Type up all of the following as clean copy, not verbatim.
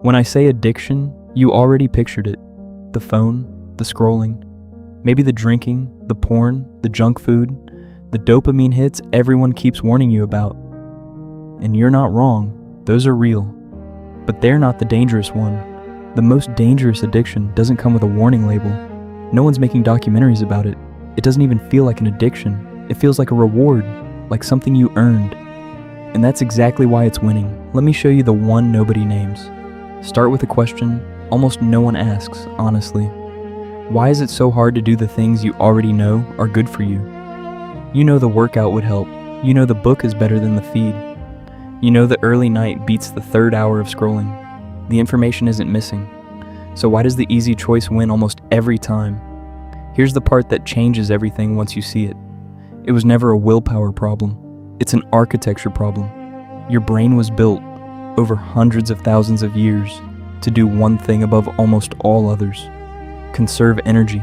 When I say addiction, you already pictured it. The phone, the scrolling, maybe the drinking, the porn, the junk food, the dopamine hits everyone keeps warning you about. And you're not wrong, those are real. But they're not the dangerous one. The most dangerous addiction doesn't come with a warning label. No one's making documentaries about it. It doesn't even feel like an addiction. It feels like a reward, like something you earned. And that's exactly why it's winning. Let me show you the one nobody names. Start with a question almost no one asks, honestly. Why is it so hard to do the things you already know are good for you? You know the workout would help. You know the book is better than the feed. You know the early night beats the third hour of scrolling. The information isn't missing. So why does the easy choice win almost every time? Here's the part that changes everything once you see it. It was never a willpower problem. It's an architecture problem. Your brain was built over hundreds of thousands of years to do one thing above almost all others: conserve energy.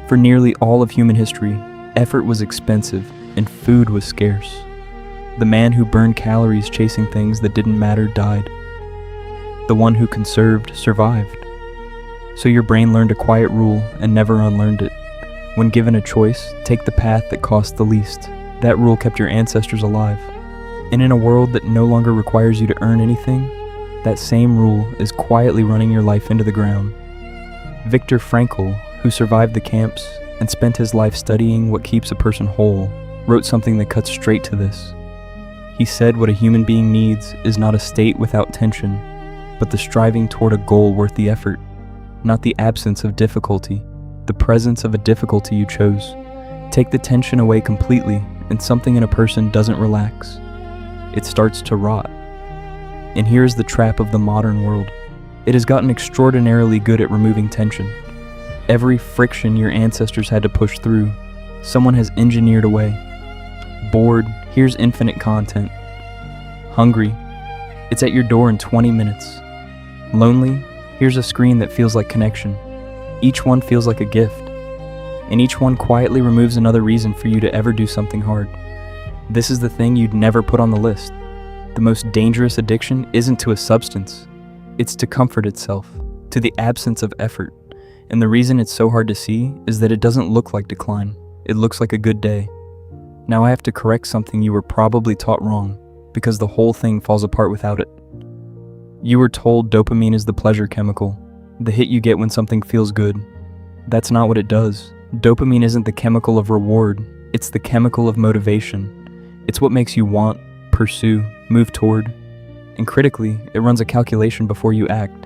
For nearly all of human history, effort was expensive and food was scarce. The man who burned calories chasing things that didn't matter died. The one who conserved survived. So your brain learned a quiet rule and never unlearned it. When given a choice, take the path that cost the least. That rule kept your ancestors alive. And in a world that no longer requires you to earn anything, that same rule is quietly running your life into the ground. Viktor Frankl, who survived the camps and spent his life studying what keeps a person whole, wrote something that cuts straight to this. He said what a human being needs is not a state without tension, but the striving toward a goal worth the effort, not the absence of difficulty, the presence of a difficulty you chose. Take the tension away completely, and something in a person doesn't relax. It starts to rot. And here's the trap of the modern world. It has gotten extraordinarily good at removing tension. Every friction your ancestors had to push through, someone has engineered away. Bored, here's infinite content. Hungry, it's at your door in 20 minutes. Lonely, here's a screen that feels like connection. Each one feels like a gift. And each one quietly removes another reason for you to ever do something hard. This is the thing you'd never put on the list. The most dangerous addiction isn't to a substance. It's to comfort itself, to the absence of effort. And the reason it's so hard to see is that it doesn't look like decline. It looks like a good day. Now I have to correct something you were probably taught wrong, because the whole thing falls apart without it. You were told dopamine is the pleasure chemical, the hit you get when something feels good. That's not what it does. Dopamine isn't the chemical of reward, it's the chemical of motivation. It's what makes you want, pursue, move toward. And critically, it runs a calculation before you act.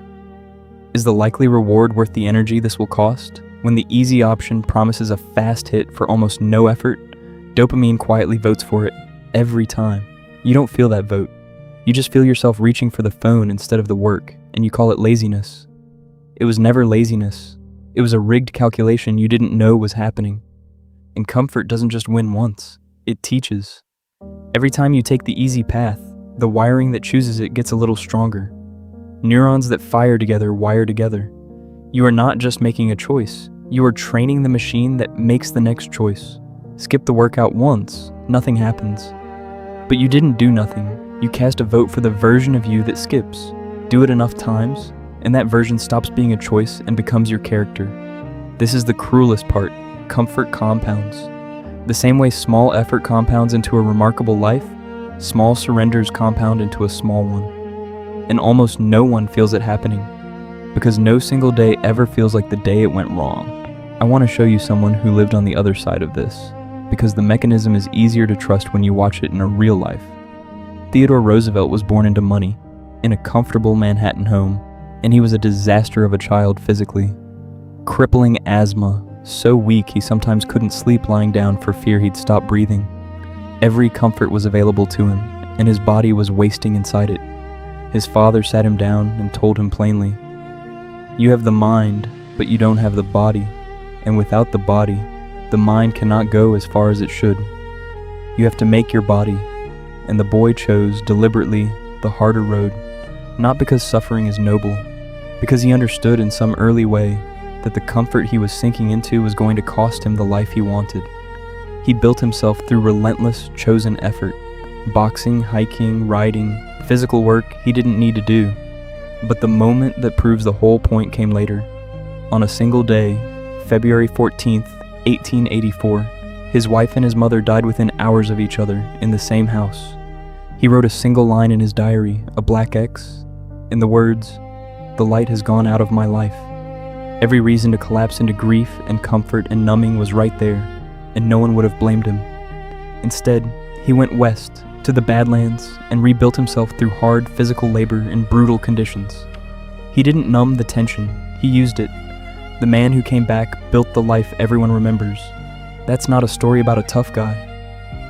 Is the likely reward worth the energy this will cost? When the easy option promises a fast hit for almost no effort, dopamine quietly votes for it every time. You don't feel that vote. You just feel yourself reaching for the phone instead of the work, and you call it laziness. It was never laziness. It was a rigged calculation you didn't know was happening. And comfort doesn't just win once, it teaches. Every time you take the easy path, the wiring that chooses it gets a little stronger. Neurons that fire together wire together. You are not just making a choice, you are training the machine that makes the next choice. Skip the workout once, nothing happens. But you didn't do nothing, you cast a vote for the version of you that skips. Do it enough times, and that version stops being a choice and becomes your character. This is the cruelest part. Comfort compounds. The same way small effort compounds into a remarkable life, small surrenders compound into a small one. And almost no one feels it happening, because no single day ever feels like the day it went wrong. I want to show you someone who lived on the other side of this, because the mechanism is easier to trust when you watch it in a real life. Theodore Roosevelt was born into money, in a comfortable Manhattan home, and he was a disaster of a child physically. Crippling asthma, so weak he sometimes couldn't sleep lying down for fear he'd stop breathing. Every comfort was available to him, and his body was wasting inside it. His father sat him down and told him plainly, "You have the mind, but you don't have the body, and without the body, the mind cannot go as far as it should. You have to make your body." And the boy chose, deliberately, the harder road, not because suffering is noble, because he understood in some early way that the comfort he was sinking into was going to cost him the life he wanted. He built himself through relentless, chosen effort. Boxing, hiking, riding, physical work he didn't need to do. But the moment that proves the whole point came later. On a single day, February 14th, 1884, his wife and his mother died within hours of each other in the same house. He wrote a single line in his diary, a black X, in the words, "The light has gone out of my life." Every reason to collapse into grief and comfort and numbing was right there, and no one would have blamed him. Instead, he went west, to the Badlands, and rebuilt himself through hard physical labor in brutal conditions. He didn't numb the tension, he used it. The man who came back built the life everyone remembers. That's not a story about a tough guy.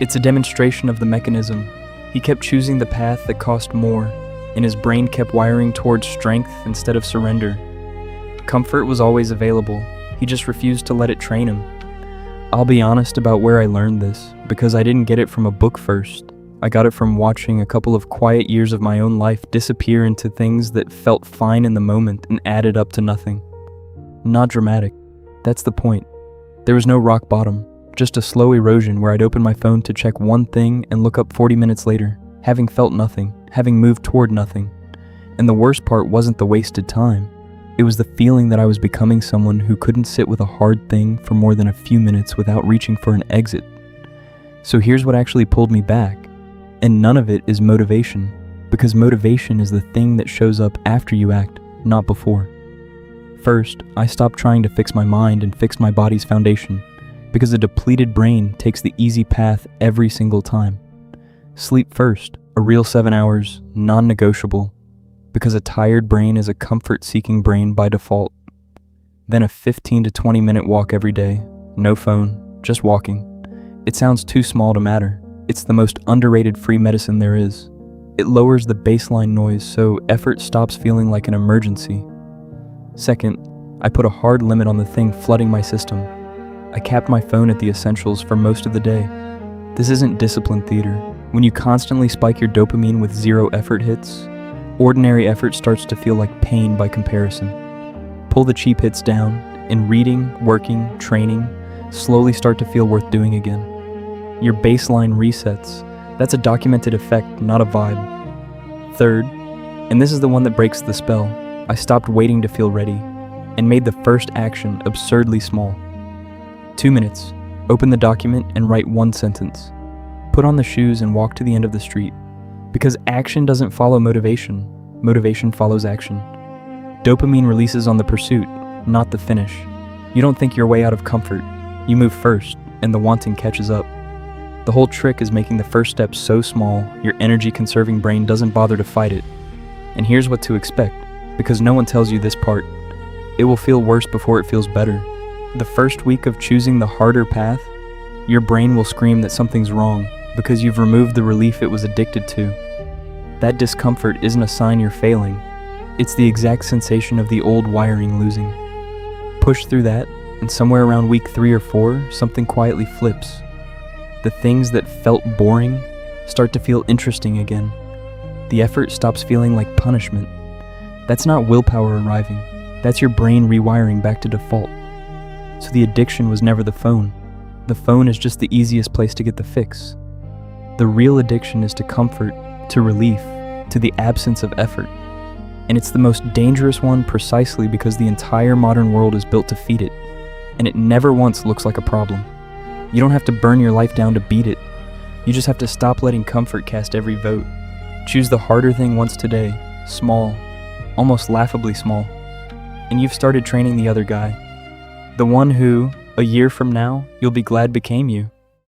It's a demonstration of the mechanism. He kept choosing the path that cost more, and his brain kept wiring towards strength instead of surrender. Comfort was always available, he just refused to let it train him. I'll be honest about where I learned this, because I didn't get it from a book first. I got it from watching a couple of quiet years of my own life disappear into things that felt fine in the moment and added up to nothing. Not dramatic. That's the point. There was no rock bottom, just a slow erosion where I'd open my phone to check one thing and look up 40 minutes later, having felt nothing, having moved toward nothing. And the worst part wasn't the wasted time. It was the feeling that I was becoming someone who couldn't sit with a hard thing for more than a few minutes without reaching for an exit. So here's what actually pulled me back. And none of it is motivation, because motivation is the thing that shows up after you act, not before. First, I stopped trying to fix my mind and fix my body's foundation, because a depleted brain takes the easy path every single time. Sleep first, a real 7 hours, non-negotiable, because a tired brain is a comfort-seeking brain by default. Then a 15 to 20 minute walk every day, no phone, just walking. It sounds too small to matter. It's the most underrated free medicine there is. It lowers the baseline noise so effort stops feeling like an emergency. Second, I put a hard limit on the thing flooding my system. I capped my phone at the essentials for most of the day. This isn't discipline theater. When you constantly spike your dopamine with 0 effort hits, ordinary effort starts to feel like pain by comparison. Pull the cheap hits down, and reading, working, training slowly start to feel worth doing again. Your baseline resets. That's a documented effect, not a vibe. Third, and this is the one that breaks the spell, I stopped waiting to feel ready and made the first action absurdly small. 2 minutes, open the document and write 1 sentence. Put on the shoes and walk to the end of the street. Because action doesn't follow motivation, motivation follows action. Dopamine releases on the pursuit, not the finish. You don't think your way out of comfort. You move first, and the wanting catches up. The whole trick is making the first step so small, your energy-conserving brain doesn't bother to fight it. And here's what to expect, because no one tells you this part. It will feel worse before it feels better. The first week of choosing the harder path, your brain will scream that something's wrong, because you've removed the relief it was addicted to. That discomfort isn't a sign you're failing. It's the exact sensation of the old wiring losing. Push through that, and somewhere around week 3 or 4, something quietly flips. The things that felt boring start to feel interesting again. The effort stops feeling like punishment. That's not willpower arriving. That's your brain rewiring back to default. So the addiction was never the phone. The phone is just the easiest place to get the fix. The real addiction is to comfort, to relief, to the absence of effort. And it's the most dangerous one precisely because the entire modern world is built to feed it, and it never once looks like a problem. You don't have to burn your life down to beat it. You just have to stop letting comfort cast every vote. Choose the harder thing once today, small, almost laughably small, and you've started training the other guy. The one who, a year from now, you'll be glad became you.